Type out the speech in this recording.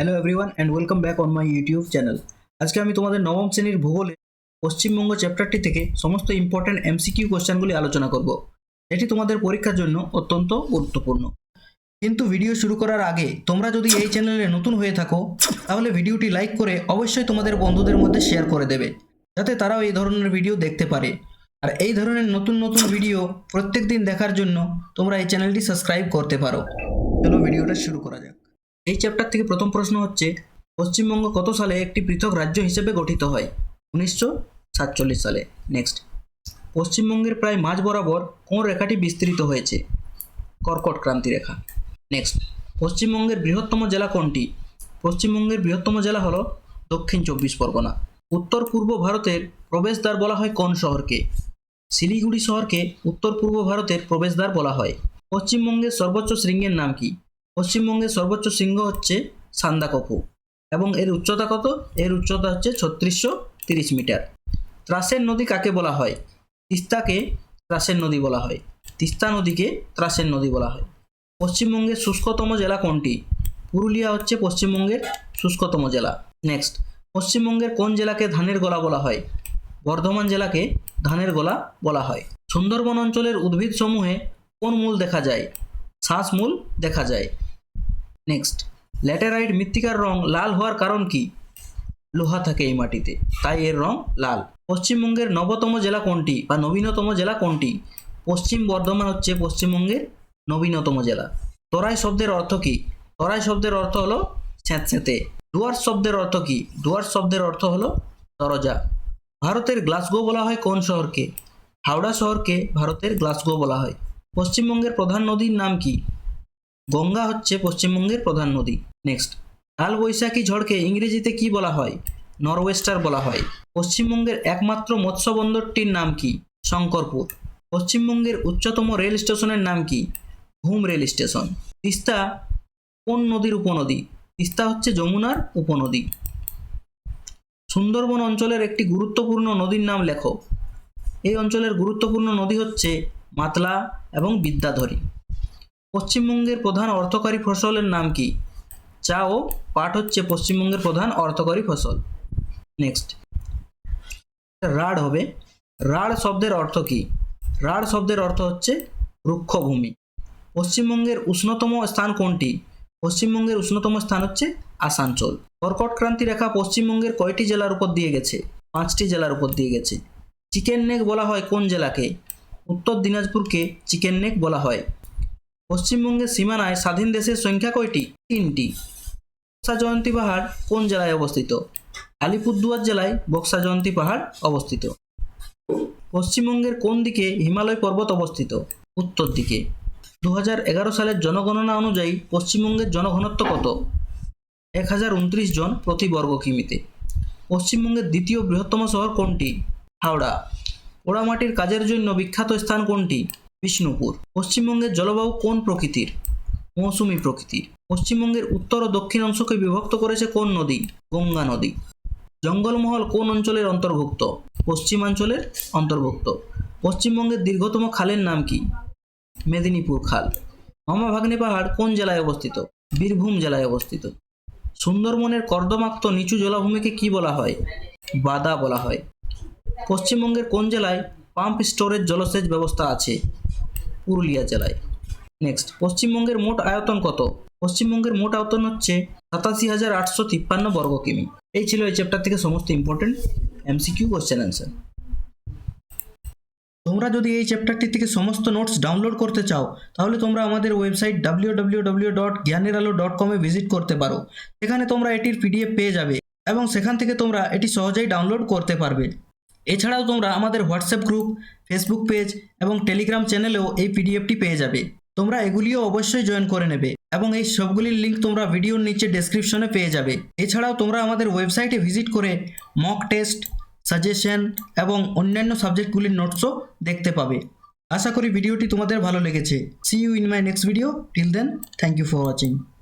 Hello everyone and welcome back on my YouTube channel. আজকে আমি তোমাদের নবম শ্রেণীর ভূগোলে পশ্চিমবঙ্গ চ্যাপ্টারটি থেকে সমস্ত ইম্পর্ট্যান্ট এমসিকিউ কোশ্চেনগুলি আলোচনা করব। এটি তোমাদের পরীক্ষার জন্য অত্যন্ত গুরুত্বপূর্ণ। কিন্তু ভিডিও শুরু করার আগে তোমরা যদি এই চ্যানেলে নতুন হয়ে থাকো তাহলে ভিডিওটি লাইক করে অবশ্যই তোমাদের বন্ধুদের মধ্যে শেয়ার করে দেবে, যাতে তারাও এই ধরনের ভিডিও দেখতে পারে। আর এই ধরনের নতুন নতুন ভিডিও প্রত্যেক দিন দেখার জন্য তোমরা এই চ্যানেলটি সাবস্ক্রাইব করতে পারো। চলো ভিডিওটা শুরু করা যাক। এই চ্যাপ্টার থেকে প্রথম প্রশ্ন হচ্ছে, পশ্চিমবঙ্গ কত সালে একটি পৃথক রাজ্য হিসেবে গঠিত হয়? 1947 সালে। নেক্সট, পশ্চিমবঙ্গের প্রায় মাঝ বরাবর কোন রেখাটি বিস্তৃত হয়েছে? কর্কট ক্রান্তি রেখা। নেক্সট, পশ্চিমবঙ্গের বৃহত্তম জেলা কোনটি? পশ্চিমবঙ্গের বৃহত্তম জেলা হলো দক্ষিণ 24 পরগনা। উত্তর পূর্ব ভারতের প্রবেশদ্বার বলা হয় কোন শহরকে? শিলিগুড়ি শহরকে উত্তর পূর্ব ভারতের প্রবেশদ্বার বলা হয়। পশ্চিমবঙ্গের সর্বোচ্চ শৃঙ্গের নাম কি? পশ্চিমবঙ্গের সর্বোচ্চ শৃঙ্গ হচ্ছে সান্দাকফু এবং এর উচ্চতা কত? এর উচ্চতা হচ্ছে 3630 মিটার। ত্রাসের নদী কাকে বলা হয়? তিস্তাকে ত্রাসের নদী বলা হয়। তিস্তা নদীকে ত্রাসের নদী বলা হয়। পশ্চিমবঙ্গের শুষ্কতম জেলা কোনটি? পুরুলিয়া হচ্ছে পশ্চিমবঙ্গের শুষ্কতম জেলা। নেক্সট, পশ্চিমবঙ্গের কোন জেলাকে ধানের গোলা বলা হয়? বর্ধমান জেলাকে ধানের গোলা বলা হয়। সুন্দরবন অঞ্চলের উদ্ভিদ সমূহে কোন মূল দেখা যায়? শ্বাসমূল দেখা যায়। নেক্সট, ল্যাটেরাইট মৃত্তিকার রং লাল হওয়ার কারণ কি? লোহা থাকে এই মাটিতে, তাই এর রং লাল। পশ্চিমবঙ্গের নবতম জেলা কোনটি বা নবীনতম জেলা কোনটি? পশ্চিম বর্ধমান হচ্ছে পশ্চিমবঙ্গের নবীনতম জেলা। তরাই শব্দের অর্থ কি? তরাই শব্দের অর্থ হলো স্যাঁতস্যাঁতে। ডুয়ার্স শব্দের অর্থ কি? ডুয়ার্স শব্দের অর্থ হলো দরজা। ভারতের গ্লাসগো বলা হয় কোন শহরকে? হাওড়া শহরকে ভারতের গ্লাসগো বলা হয়। পশ্চিমবঙ্গের প্রধান নদীর নাম কি? গঙ্গা হচ্ছে পশ্চিমবঙ্গের প্রধান নদী। নেক্সট, কাল বৈশাখী ঝড়কে ইংরেজিতে কি বলা হয়? নরওয়েস্টার বলা হয়। পশ্চিমবঙ্গের একমাত্র মৎস্য বন্দরটির নাম কি? শঙ্করপুর। পশ্চিমবঙ্গের উচ্চতম রেল স্টেশনের নাম কি? ঘুম রেল স্টেশন। তিস্তা কোন নদীর উপনদী? তিস্তা হচ্ছে যমুনার উপনদী। সুন্দরবন অঞ্চলের একটি গুরুত্বপূর্ণ নদীর নাম লেখো। এই অঞ্চলের গুরুত্বপূর্ণ নদী হচ্ছে মাতলা এবং বিদ্যাধরী। পশ্চিমবঙ্গের প্রধান অর্থকরী ফসলের নাম কি? চা ও পাট হচ্ছে পশ্চিমবঙ্গের প্রধান অর্থকরী ফসল। নেক্সট, রাঢ় হবে। রাঢ় শব্দের অর্থ কি? রাঢ় শব্দের অর্থ হচ্ছে রুক্ষভূমি। পশ্চিমবঙ্গের উষ্ণতম স্থান কোনটি? পশ্চিমবঙ্গের উষ্ণতম স্থান হচ্ছে আসানসোল। কর্কট ক্রান্তি রেখা পশ্চিমবঙ্গের কয়টি জেলার উপর দিয়ে গেছে? 5টি জেলার উপর দিয়ে গেছে। চিকেন নেক বলা হয় কোন জেলাকে? উত্তর দিনাজপুরকে চিকেন নেক বলা হয়। পশ্চিমবঙ্গের সীমানায় স্বাধীন দেশের সংখ্যা কয়টি? 3টি। বক্সা জয়ন্তী পাহাড় কোন জেলায় অবস্থিত? আলিপুরদুয়ার জেলায় বক্সা জয়ন্তী পাহাড় অবস্থিত। পশ্চিমবঙ্গের কোন দিকে হিমালয় পর্বত অবস্থিত? উত্তর দিকে। 2011 সালের জনগণনা অনুযায়ী পশ্চিমবঙ্গের জনঘনত্ব কত? 1029 জন প্রতি বর্গ কিমিতে। পশ্চিমবঙ্গের দ্বিতীয় বৃহত্তম শহর কোনটি? হাওড়া। পোড়ামাটির কাজের জন্য বিখ্যাত স্থান কোনটি? বিষ্ণুপুর। পশ্চিমবঙ্গের জলবায়ু কোন প্রকৃতির? মৌসুমী প্রকৃতির। পশ্চিমবঙ্গের উত্তর ও দক্ষিণ অংশকে বিভক্ত করেছে কোন নদী? গঙ্গা নদী। জঙ্গলমহল কোন অঞ্চলের অন্তর্ভুক্ত? পশ্চিমাঞ্চলের অন্তর্ভুক্ত। পশ্চিমবঙ্গের দীর্ঘতম খালের নাম কি? মেদিনীপুর খাল। মামা ভাগ্নে পাহাড় কোন জেলায় অবস্থিত? বীরভূম জেলায় অবস্থিত। সুন্দরবনের কর্দমাক্ত নিচু জলাভূমিকে কি বলা হয়? বাদা বলা হয়। পশ্চিমবঙ্গের কোন জেলায় পাম্প স্টোরেজ জলসেচ ব্যবস্থা আছে? পুরুলিয়া জেলায়। নেক্সট, পশ্চিমবঙ্গের মোট আয়তন কত? পশ্চিমবঙ্গের মোট আয়তন হচ্ছে 87,853 বর্গ কিমি। এই ছিল এই চ্যাপ্টার থেকে সমস্ত ইম্পর্টেন্ট এমসিকিউ কোশ্চেন অ্যান্সার। তোমরা যদি এই চ্যাপ্টারটি থেকে সমস্ত নোটস ডাউনলোড করতে চাও তাহলে তোমরা আমাদের ওয়েবসাইট www.gyaneralo.com ভিজিট করতে পারো। এখানে তোমরা এটির পিডিএফ পেয়ে যাবে এবং সেখান থেকে তোমরা এটি সহজেই ডাউনলোড করতে পারবে। এছাড়াও তোমরা আমাদের হোয়াটসঅ্যাপ গ্রুপ, ফেসবুক পেজ এবং টেলিগ্রাম চ্যানেলেও এই পিডিএফটি পেয়ে যাবে। তোমরা এগুলিও অবশ্যই জয়েন করে নেবে এবং এই সবগুলির লিঙ্ক তোমরা ভিডিওর নিচে ডেসক্রিপশনে পেয়ে যাবে। এছাড়াও তোমরা আমাদের ওয়েবসাইটে ভিজিট করে মক টেস্ট, সাজেশন এবং অন্যান্য সাবজেক্টগুলির নোটসও দেখতে পাবে। আশা করি ভিডিওটি তোমাদের ভালো লেগেছে। See you in my next video. Till then, thank you for watching.